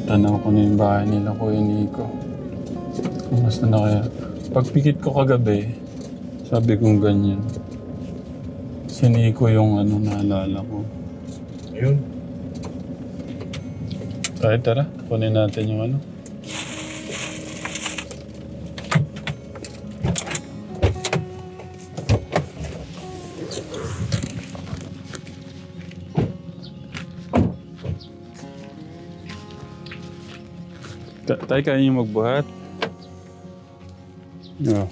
Tanaw ko na yung bahay nila, Kuya Nico. Kumusta na kaya? Pagpikit ko kagabi, sabi kong ganyan. Si Nico yung naalala ko. Ayun. Kahit tara, kunin natin yung Tayo, kaya niyo magbuhat? No.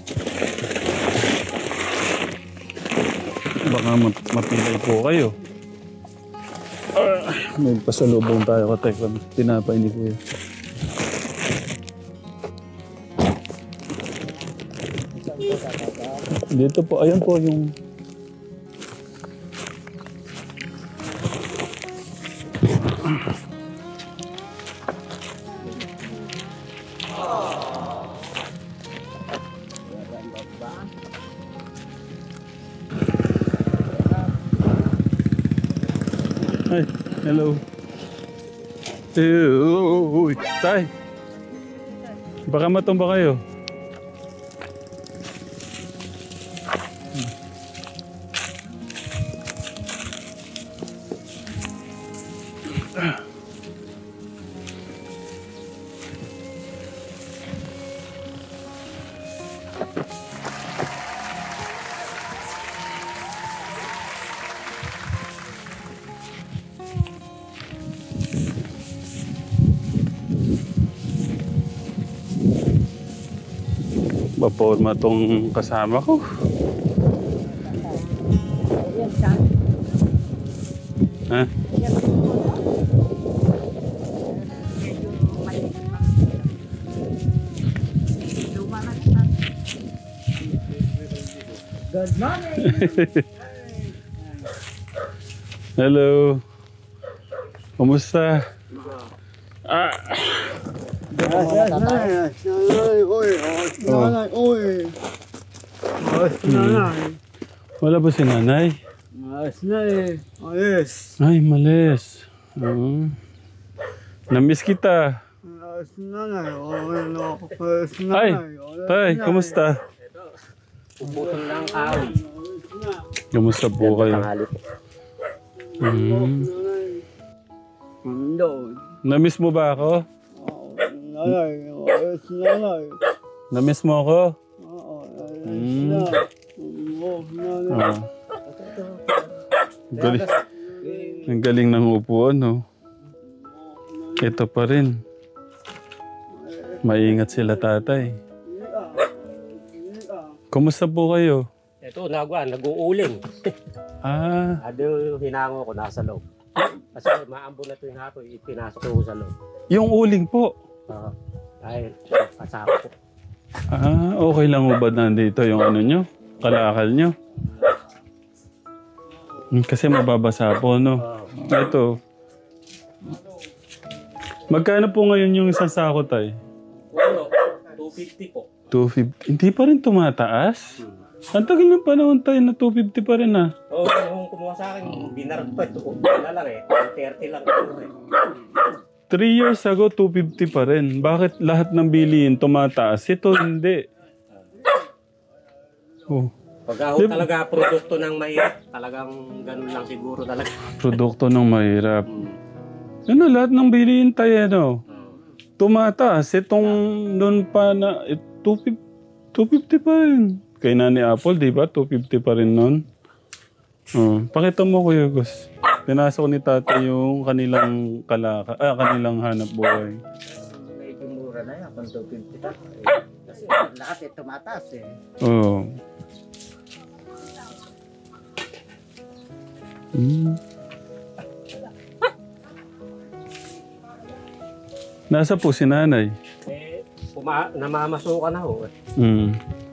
Baka mapilay po kayo. May pasalubong tayo ka, Teka. Tinapay ni Kuya. Dito po, ayan po yung... Ay, hello. Uy, tay. Baka matumba kayo. Maporma tong kasama ko. Ha? Good morning. Hello. Kumusta? Wala ba si nanay? Ay, malis. Namiss kita. Ay, tay, kumusta? Ubutong lang kawi. Kumusta po kayo? Namiss mo ba ako? Namiss mo ako? Ang galing ng upuan, no? Ito pa rin. Maingat sila tatay. Kumusta po kayo? Ito, nag-uuling. Ado, hinango ko nasa loob. Kasi maambon na ito yung hapon, ipinasok ko sa loob. Yung uling po? Ay, pasako po. Okay lang mo ba nandito yung nyo? Kalakal nyo? Kasi mababasa po, no? Ito. Magkano po ngayon yung isang sako, tay? 250 po. 250. Hindi pa rin tumataas? Ang tagal ng panahon tayo na 250 pa rin, Yung kumuha sa akin, binarag pa ito. Wala lang 30 lang ito 3 years ago, 250 pa rin. Bakit lahat ng bilihin tumataas? Ito hindi. Pag talaga produkto ng mahirap, talagang ganun lang siguro talaga. Produkto ng mahirap. Lahat ng bilihin tayo, tumataas. Itong noon pa na, 250 pa rin. Kay Nani Apple, di ba? 250 pa rin noon. Pakita mo, Kuya Gus. Pinasok ni tatay yung kanilang kanilang hanap buhay. Medyo mura na yan, kung 250 pa. Kasi lahat tumataas Oo. Nasa po si nanay? Namamasukan na ho.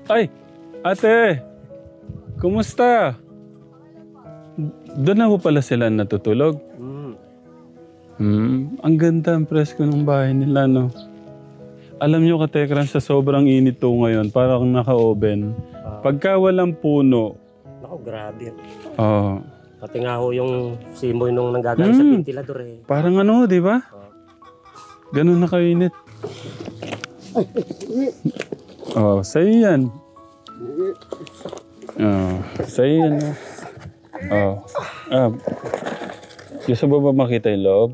Ay, ate! Kumusta? Doon na po pala sila natutulog? Ang ganda, ang presko ng bahay nila, no? Alam nyo, katekran, sa sobrang init to ngayon, parang naka-oven. Pagka walang puno... Naku, grabe. Pati nga ho yung simoy nung nanggagaling sa ventilador Parang di ba? Ganun na kainit. Oh, sa'yo yan. Oh, sa'yo yan. Oh. Gusto mo ba makita yung loob?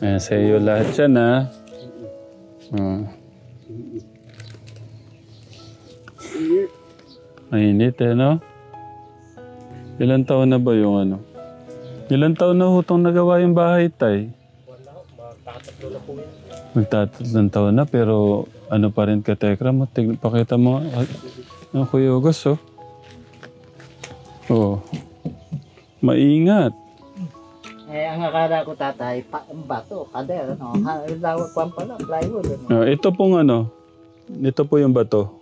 Ayan, sa'yo lahat yan, ha? Oh. Mainit, no? Ilan taon na ba yung ano? Ilan taon na hutong nagawa yung bahay, tay? Magtatatlo na po yan. Magtatatlong taon na, pero ano pa rin ka, Tekram? Pakita mo ang Kuya August, oh. Oh. Maingat. Ang akala ko tatay, bato, kader, no? Lawak pa pala, plywood. No? Ito pong ano, ito po yung bato.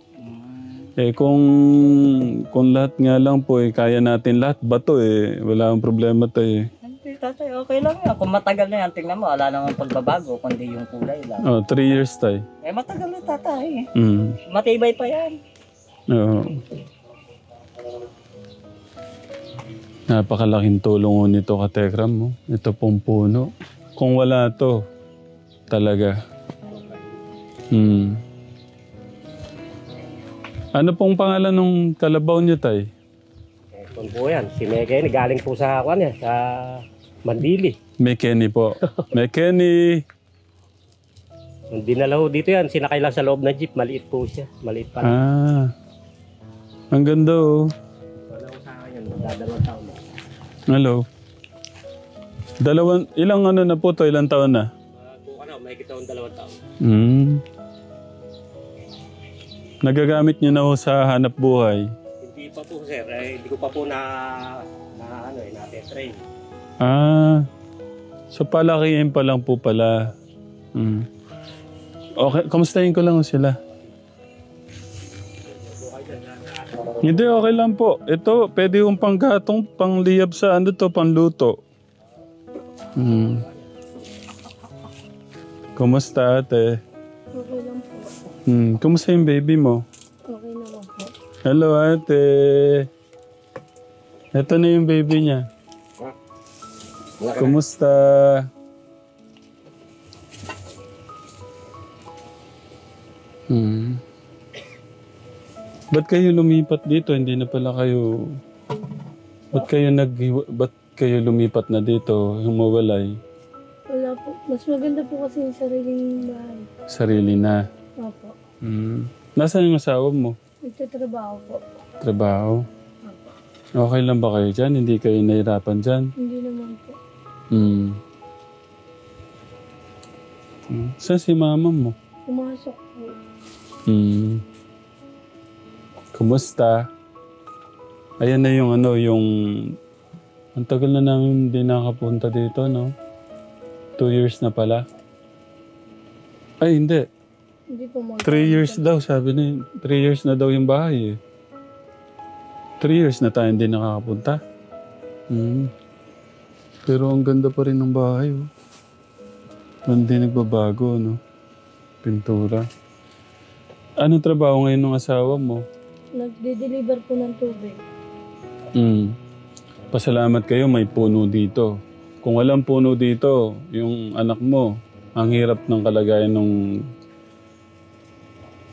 Kung lahat nga lang po, kaya natin lahat bato, wala akong problema tayo. Hindi tatay, okay lang yan. Kung matagal na yan, tingnan mo, wala namang pagbabago, kundi yung kulay lang. 3 years tayo. Matagal na tatay. Matibay pa yan. Oo. Napakalaking tulong nito ka Tekram mo. Ito pong puno. Kung wala to, talaga. Ano pong pangalan ng kalabaw niyo, tay? Kung po yan, si Megan, galing po sa sa Mandili. Kenny po. Kenny. Nung dinala ho dito yan, sinakay lang sa loob ng jeep, maliit po siya. Maliit pa. Ang ganda, oh. Wala ko sa akin yan, magdadalawang taon na. Hello. Ilang ano na po to? Ilang taon na? May kitawang 2 taon. Nagagamit niyo na ho sa hanap buhay? Hindi pa po, sir. Hindi ko pa po na-train. So palakihin pa lang po pala. Okay, kamustahin ko lang sila. Hindi, okay lang po. Ito, pwede yung panggatong, pangliyab sa ano to, pangluto. Kumusta, ate? Okay lang po. Kumusta yung baby mo? Okay naman po. Hello, ate. Ito na yung baby niya. Kumusta? Ba't kayo lumipat dito? Hindi na pala kayo... Ba't kayo lumipat na dito? Humawalay? Wala po. Mas maganda po kasi yung sariling bahay. Sarili na? Opo. Nasaan yung asawa mo? Nagtatrabaho po. Trabaho? Opo. Okay lang ba kayo dyan? Hindi kayo nahirapan dyan? Hindi naman po. Saan si mama mo? Pumasok po. Kumusta? Ayan na yung ang tagal na namin hindi nakapunta dito, no? 2 years na pala. Ay, hindi. Hindi po 3 years daw, sabi na 3 years na daw yung bahay, 3 years na tayo hindi nakakapunta. Pero ang ganda pa rin ng bahay, oh. Hindi nagbabago, no? Pintura. Anong trabaho ngayon ng asawa mo? Nagde-deliver po ng tubig. Pasalamat kayo, may puno dito. Kung walang puno dito, yung anak mo, ang hirap ng kalagayan ng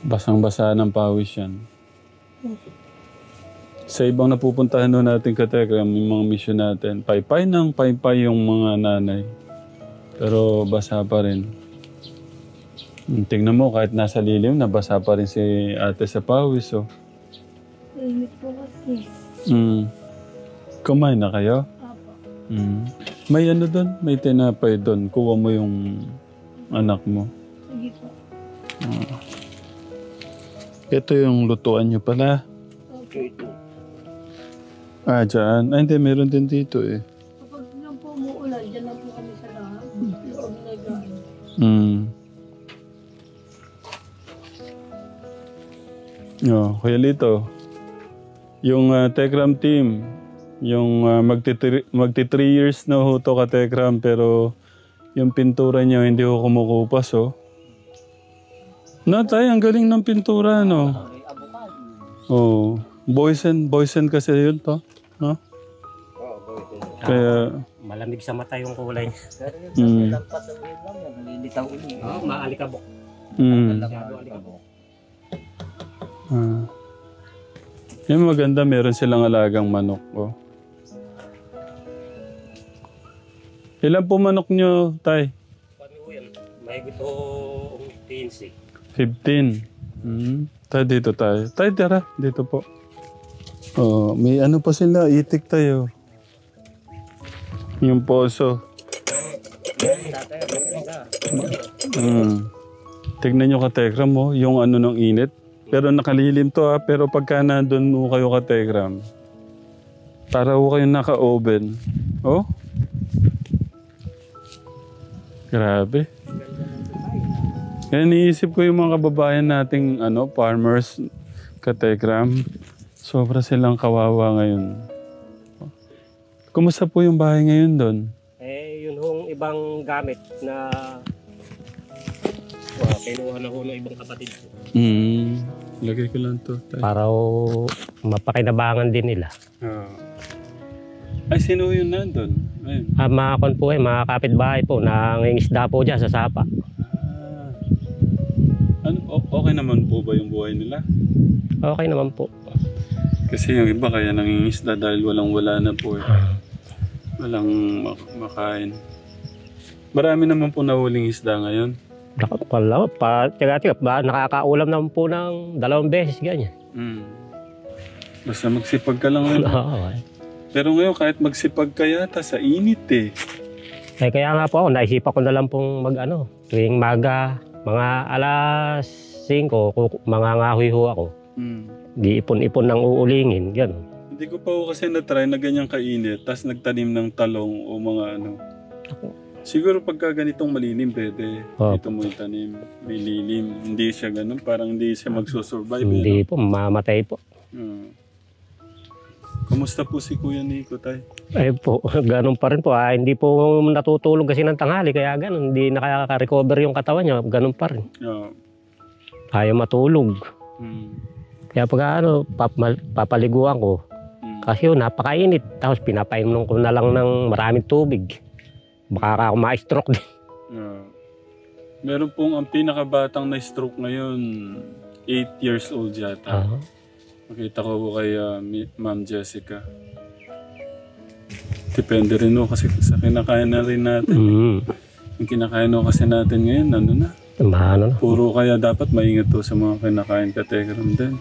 basang-basa ng pawis yan. Sa ibang napupuntahan nun natin katekram, yung mga mission natin, paypay yung mga nanay. Pero basa pa rin. Tingnan mo, kahit nasa lilim, nabasa pa rin si ate sa pawis, oh. Limit po kasi. Kumain na kayo? Apo. May ano doon? May tinapay doon. Kuha mo yung anak mo. Sige po. Ito yung lutuan nyo pala. Okay. Dyan. Hindi, meron din dito eh. Kapag lang po umuulan, dyan lang po kami sa lahat. Loob na gano'n. Kuya Lito, yung Tekram team, yung magti 3 years na ho to ka Tekram, pero yung pintura niya hindi ko kumukupas, oh. Natay, ang galing ng pintura, no? Oh, boys and kasi yun to, no? Kaya, Malamig sa mata yung kulay. Pero yung sa ilang patuloy lang yan, nalilitaw ulit. Oo, maalikabok. Masyado alikabok. Yung maganda, meron silang alagang manok. Oh. Ilan po manok nyo, Tay? Paano yan? May gusto 15. 15. Tay, dito tayo. Tay, tara. Dito po. Oh, may ano pa sila. Itik tayo. Yung poso. Tignan nyo ka-Tegram mo, yung ano ng init. Pero nakalilim to pero pagka nandun mo kayo ka-Tegram, para ho kayo naka-oven. Oh? Grabe. Kaya niisip ko yung mga kababayan nating farmers ka-Tegram. Sobra silang kawawa ngayon. Kumusta po yung bahay ngayon doon? Yun hong ibang gamit na kinuha na ho ng ibang kapatid ko. Lagay ko lang to. Tay. Para mapakinabangan din nila. Ay, sino yun nandun? Ayun. Mga po mga kapitbahay po, nangingisda po dyan sa sapa. Okay naman po ba yung buhay nila? Okay naman po. Kasi yung iba kaya nangingisda dahil walang-wala na po eh. Walang makain. Marami naman po nahuling isda ngayon. Tiga-tiga, nakakaulam naman po ng 2 beses ganyan. Basta magsipag ka lang. Pero ngayon kahit magsipag ka yata sa init eh. Kaya nga po ako, naisipan ko na lang pong tuwing maga, mga alas 5, mga ngahoy ho ako. Di ipon-ipon ng uulingin, gano'n. Hindi ko pa ho kasi na-try na ganyang kainit, tapos nagtanim ng talong o mga Siguro pagka ganitong malilim, pwede. Dito mo itanim. May lilim. Hindi siya ganun. Parang hindi siya magsusurvive. Hindi po, mamatay po. Kamusta po si Kuya Nico, Tay? Ay po, ganun pa rin po. Hindi po natutulog kasi ng tanghali, kaya ganun. Hindi nakaka-recover yung katawan niya. Ganun pa rin. Ayaw matulog. Kaya pag papaliguan ko, kasi napakainit. Tapos pinapainom ko na lang ng maraming tubig. Baka ako ma-stroke din. Meron pong ang pinakabatang na stroke ngayon, 8 years old yata. Makita ko po kay Ma'am Jessica. Depende rin kasi sa kinakain na rin natin. Yung kinakain kasi natin ngayon, na? Puro kaya dapat maingat po sa mga kinakain ka-Tegram din.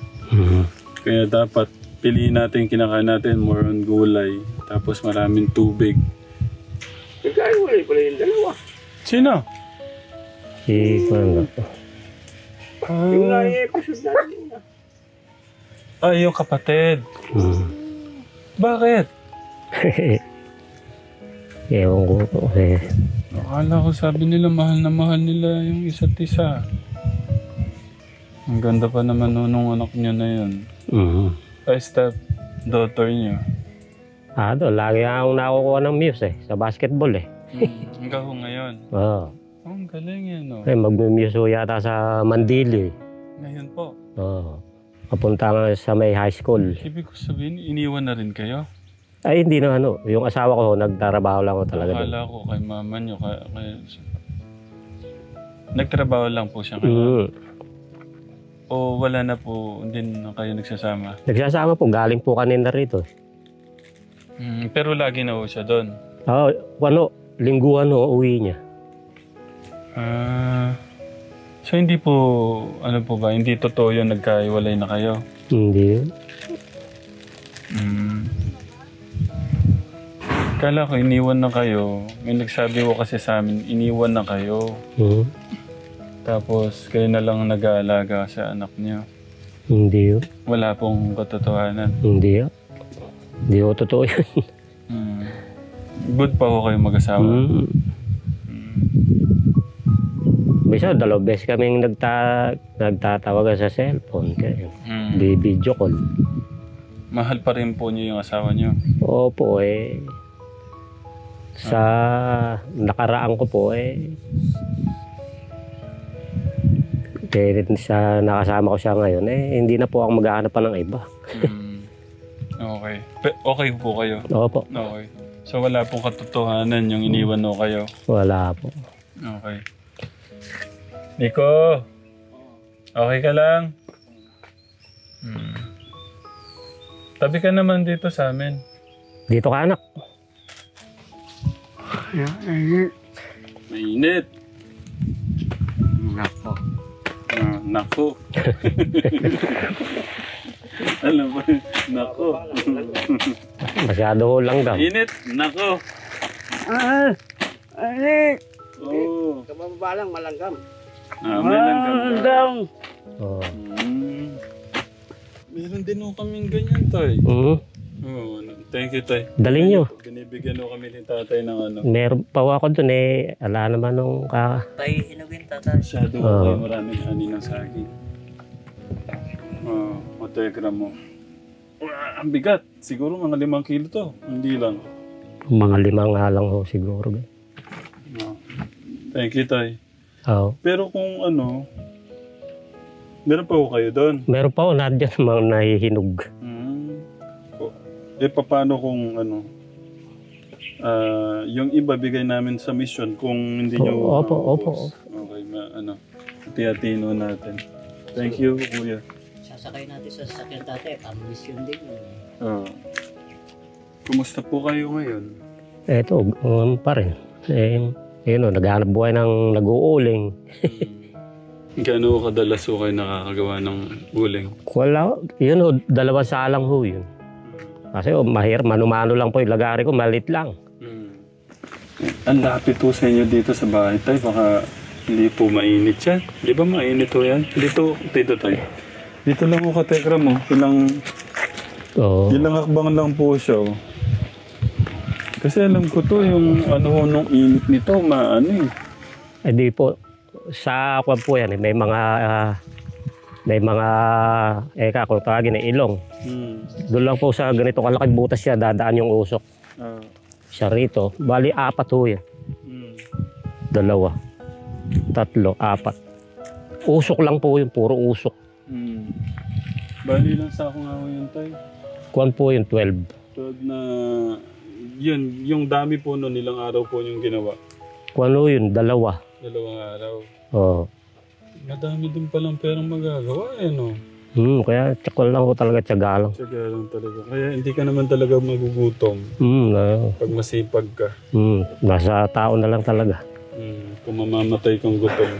Kaya dapat piliin natin yung kinakain natin, more on gulay, tapos maraming tubig. Nagkaiwalay pala yung dalawa. Sino? Si Kuya. Yung na-episode natin. Yung kapatid. Bakit? Ewan ko po. Akala ko sabi nila mahal na mahal nila yung isa't isa. Ang ganda pa naman nung anak niyo na yun. Ay, step daughter niyo. Lagi akong nakukuha ng muse sa basketball Hanggang ngayon? Oo. Ang galing yan mag-muse yata sa Mandili. Ngayon po? Oo. Papunta nga sa may high school. Ibig ko sabihin, iniwan na rin kayo? Ay, hindi na yung asawa ko, nagtrabaho lang ako talaga. Akala ko kay mama niyo, nagtrabaho lang po siya ngayon? O wala na po, hindi na kayo nagsasama? Nagsasama po, galing po kanina rito. Pero lagi na po siya doon? Lingguhan uwi niya. So hindi po, hindi totoo yun, nagkaiwalay na kayo? Hindi. Kala ko iniwan na kayo. May nagsabi ko kasi sa amin, iniwan na kayo. Tapos kayo na lang nag-aalaga sa anak niyo. Hindi. Wala pong katotohanan. Hindi. Hindi ko totoo yun. Good pa ko kayo mag-asawa? Bisa, 2 beses kaming nagtatawagan sa cellphone. Di video call. Mahal pa rin po niyo yung asawa niyo? Opo sa nakaraan ko po sa nakasama ko siya ngayon hindi na po ako maghahanap pa ng iba. Okay. Okay po kayo? Opo. Okay. So wala pong katotohanan yung iniwan mo kayo? Wala po. Okay. Nico! Okay ka lang? Tabi ka naman dito sa amin. Dito ka, anak. Mainit. Nako. Nako. Alam mo, nako. Masyado lang daw. Init, nako. Oh. Kababa lang, malanggam. May langgam. Oh. Meron din ho kaming ganyan, tay. Oh, thank you, tay. Dali nyo. Binibigyan ho kami ni tatay ng ano. Meron pa ako dun eh. Ala naman nung Tayo hinugin, tatay. Masyado kayo maraming ani ng saging. O telegram mo. Ang bigat. Siguro mga 5 kilo to. Hindi lang. mga 5 nga lang ho siguro. Thank you, tay. Oo. Pero kung ano, meron pa ho kayo doon? Meron pa ho, nandiyan mga nahihinog. Paano kung ano, yung iba bigay namin sa mission kung hindi nyo... Opo. Okay, hati-hatino natin. Thank you, kuya. Sasakay natin sa sasakyan tatay, pang-mission din. Kumusta po kayo ngayon? Eto, pa rin. Naghahanap buhay ng nag-uuling. Gaano kadalas ho kayo nakakagawa ng uling? Wala, yun ho, 2 salang ho yun. Kasi mahirap, mano-mano lang po yung lagari ko, malit lang. Ang lapit po sa inyo dito sa bahay, tay. Baka hindi po mainit yan. Di ba mainit po yan? Dito tayo. Dito lang po katekra mo. Ilang hakbang lang po siya. Kasi alam ko to, yung ano nung init nito, Di po, sa kwan po yan, may mga kung tawagin na ilong. Doon lang po sa ganito kalaking butas siya, dadaan yung usok. Siya rito, bali 4 ho yan. 2, 3, 4. Usok lang po yun, puro usok. Bali lang sa ako nga yun, tay. Kwan po yun, 12. 12 na, yun, yung dami po nun, ilang araw po yung ginawa? Kwan ho yun, 2. 2 araw. Oo. Madami din palang perang magagawa, no? Kaya tsakol lang ko talaga, tiyaga lang. Tiyaga lang talaga. Kaya hindi ka naman talaga magugutom. Pag masipag ka. Nasa tao na lang talaga. Kung mamamatay kang gutom.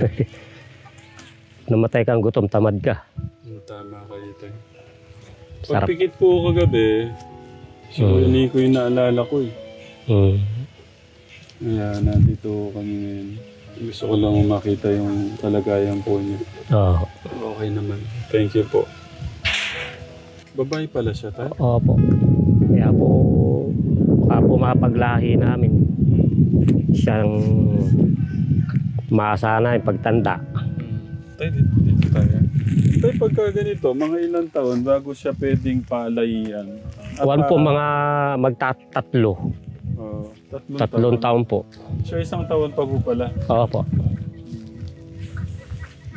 Namatay kang gutom, tamad ka. Tama kayo tayo. Pagpikit po kagabi, hindi ko yung naalala ko eh. Kaya nandito kami ngayon. Gusto ko lang makita yung kalagayan po niya. Okay naman. Thank you po. Babae pala siya, tayo? Opo. Kaya po, baka po mapaglahi namin. Siyang maasana yung pagtanda. Tayo, dito tayo. Tayo, pagka ganito, mga ilang taon bago siya pwedeng palayan? Kuwan po mga magtatatlo. 3 taon po. Siya 1 taon pa po pala? Opo.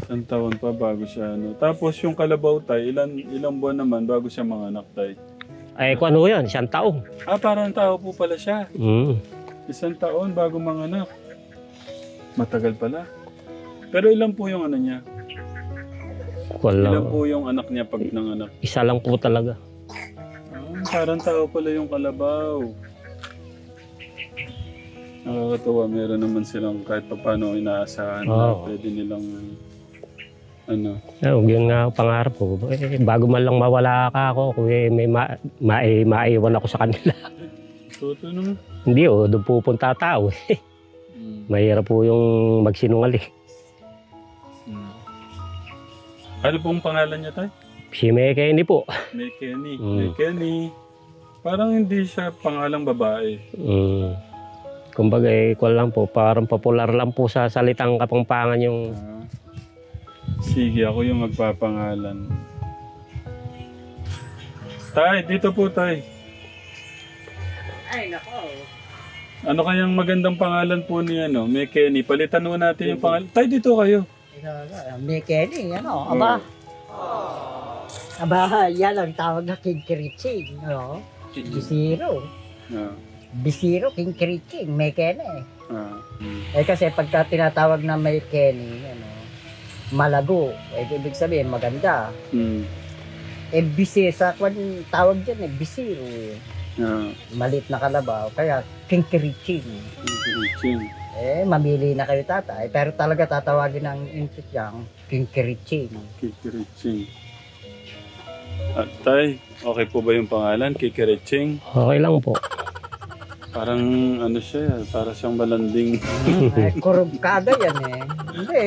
1 taon pa bago siya ano. Tapos yung kalabaw tay, ilang buwan naman bago siya manganak tay? Kung ano yan, 1 taon. Parang tao po pala siya. 1 taon bago manganak. Matagal pala. Pero ilan po yung ano niya? Ilan po yung anak niya pag nanganak? 1 lang po talaga. Parang tao pala yung kalabaw. Nakakatawa, meron naman silang kahit pa paano inaasahan na pwede nilang Yun nga pangarap ko. Bago man lang mawala ka ako, kung may maiwan ako sa kanila. Totoo naman. Hindi doon pupunta tao eh. Mahirap po yung magsinungaling. Ano pong pangalan niya tayo? Si Mekeni po. Mekeni. Parang hindi siya pangalang babae. Kumbaga lang po, parang popular lang po sa salitang Kapampangan yung... Sige, ako yung magpapangalan. Tay, dito po tay. Ay, nako. Ano kayang magandang pangalan po ni Mekeni? Palitan mo natin yung pangalan. Tay, dito kayo. Mekeni, aba. Aba, yan ang tawag na King Kiriching, Kikisiro. Bisiro, Kinkiriching, may kene. Kasi pagka tinatawag na may kene, malago, ibig sabihin maganda. Bisiro, sa tawag dyan, bisiro. Malit na kalabaw, kaya Kinkiriching. Mamili na kayo tatay, pero talaga tatawagin ng input yang Kinkiriching. Kikiriching. At tay, okay po ba yung pangalan? Kikiriching? Okay lang po. Parang ano siya, para siyang malanding. Kurugkada yan eh. Hindi,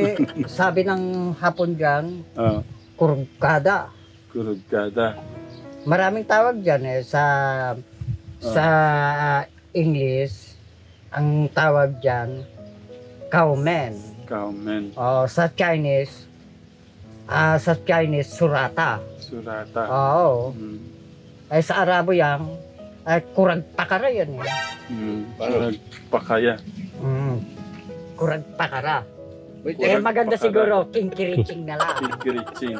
sabi ng hapon dyan, kurugkada. Kurugkada. Maraming tawag dyan eh. Sa English, ang tawag dyan, cowman. Cowman. Sa Chinese, surata. Surata. Oo. Sa Arabo yan, kuragpakara yan eh. Kuragpakaya. Kuragpakara. Maganda siguro, Kinkiriching na lang. Kikiriching.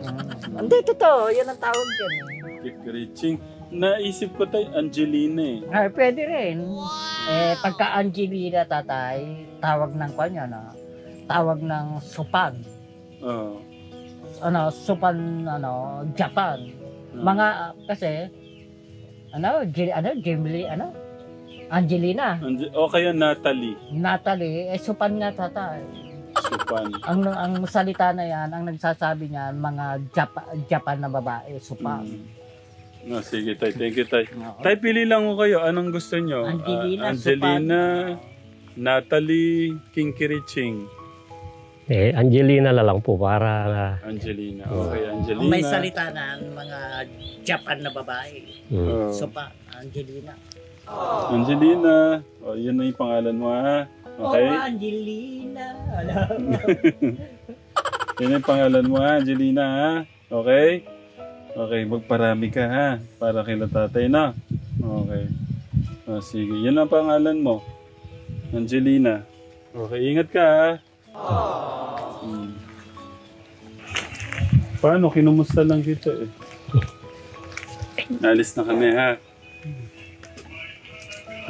Hindi, totoo. Yan ang tawag dyan eh. Kikiriching. Naisip ko tayo, Angelina eh. Pwede rin. Pagka Angelina tatay, tawag ng kanya na, tawag ng supan. Supan, Japan. Mga, kasi, Angelina. O kaya Natalie. Natalie, supan nga tatay. Supan. Ang salita na yan, ang nagsasabi niyan, mga Japan na babae, supan. Sige tay, thank you tay. Tay, pili lang ko kayo, anong gusto nyo? Angelina, Natalie, Kinkiriching. Angelina na lang po para... Angelina, okay, Angelina. May salita na mga Japan na babae. Supan, Angelina. Angelina, yun na yung pangalan mo ha. Okay? Angelina. Yun na yung pangalan mo ha, Angelina ha. Okay? Okay, magparami ka ha, para kila tatay na. Okay. Sige, yun ang pangalan mo. Angelina. Okay, ingat ka ha. Paano? Kinumusta lang kita eh. Alis na kami ha.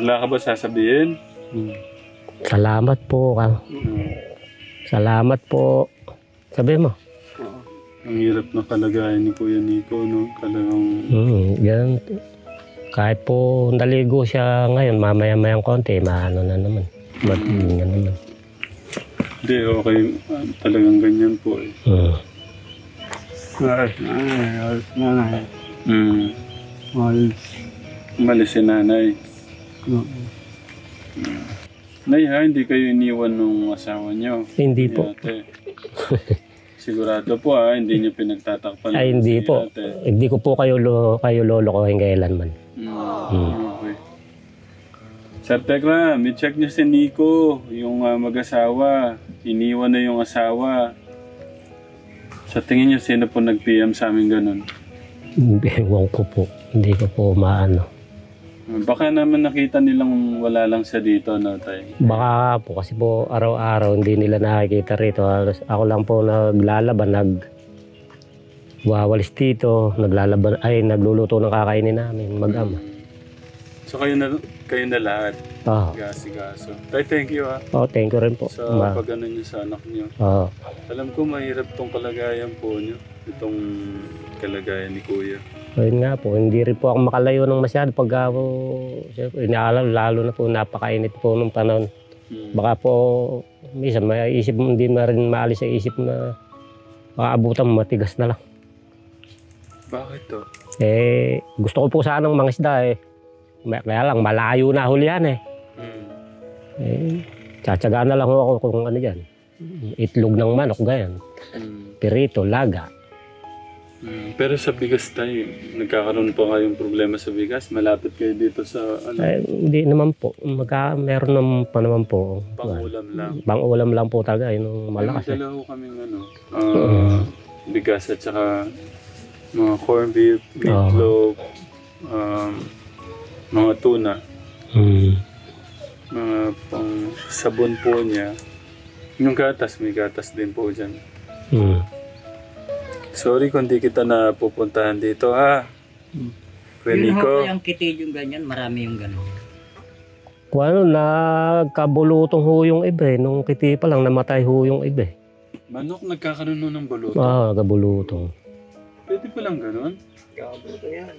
Wala ka ba sasabihin? Salamat po. Salamat po. Sabi mo. Ang hirap na kalagayan ni Kuya Nico, no? Talagang... Yan. Kahit po naligo siya ngayon, mamaya-mayang konti, maano na naman. Matigil na naman. Hindi, okay. Talagang ganyan po eh. Malis si nanay. Nay ha, hindi kayo iniwan nung asawa niyo? Hindi po. Sigurado po ha, hindi niyo pinagtatakpan. Ay, hindi po. Ate. Hindi ko po kayo lolo ko kailanman. Okay. Sir Tekram, i-check niyo si Nico, yung mag-asawa. Iniwan na yung asawa. Sa tingin niyo, sino po nag-PM sa amin ganun? Ewan ko po. Hindi ko po maano. Baka naman nakita nilang wala lang siya dito, no, tay? Baka po, kasi po araw-araw hindi nila nakikita rito. Ako lang po naglalaban, nagwawalis dito, nagluluto ng kakainin namin, mag-ama. So kayo na lahat? Gasi-gaso. Tay, thank you ha. Thank you rin po. Sa pag-ano niyo sa anak niyo. Alam ko mahirap tong kalagayan po niyo. Itong kalagayan ni Kuya. Ayun nga po, hindi rin po ako makalayo ng masyado pag inaalala, lalo na po napakainit po nung panahon. Baka po, minsan may isip mo, hindi na rin maalis sa isip na makaabutan mo, matigas na lang. Bakit to? Gusto ko po sanang mangisda kaya lang, malayo na hulihan tsatsagaan na lang ako kung ano dyan. Itlog ng manok, ganyan. Pirito, laga. Pero sa bigas tayo, nagkakaroon po kayong problema sa bigas? Malapit kayo dito sa ano? Hindi naman po. Meron naman pa naman po. Pang-ulam lang? Pang-ulam lang po talaga. Yung malakas. May dala ko kaming bigas at saka mga corned beef, meatloaf, mga tuna. Mga pang sabon po niya. Yung gatas, may gatas din po dyan. Sorry kung di kita na pupuntahan dito ha. Yun ho, yung kitid yung ganyan, marami yung gano'n. Kung ano, nagkabulutong ho yung iba eh. Nung kiti pa lang, namatay ho yung iba eh. Manok nagkakaroon nun ng baluto. Nagkabulutong. Pwede pa lang ganun? Kabuto yan.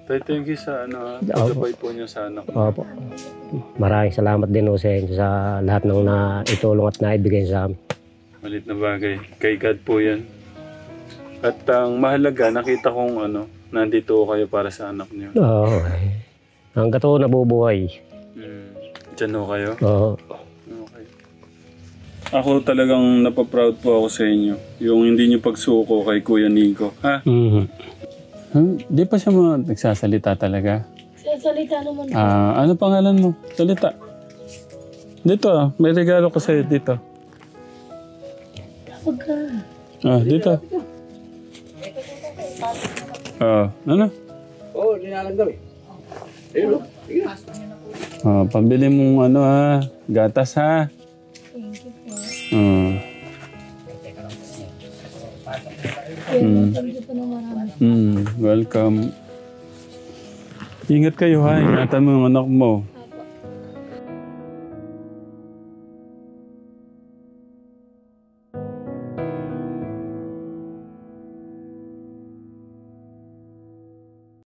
Thank you sa pagabay po niyo sa anak mo. Opo. Maraming salamat din ho sa inyo sa lahat ng naitulong at naibigay sa amin. Malit na bagay. Kay God po yan. At ang mahalaga, nakita kong nandito kayo para sa anak niyo. Oo. Hanggat ho nabubuhay. Diyan ho kayo? Oo. Okay. Ako talagang napaproud po ako sa inyo. Yung hindi niyo pagsuko kay Kuya Nico. Ha? Di pa siya nagsasalita talaga? Sasalita naman. Ano pangalan mo? Salita. Dito, may regalo ko sa'yo dito. Pagka. Dito. Ano? Oo, nilalagdaw eh. Ayun, Pambili mong gatas ha. Thank you po. Thank you po na marami. Welcome. Ingat kayo ha. Ingatan mo yung anak mo.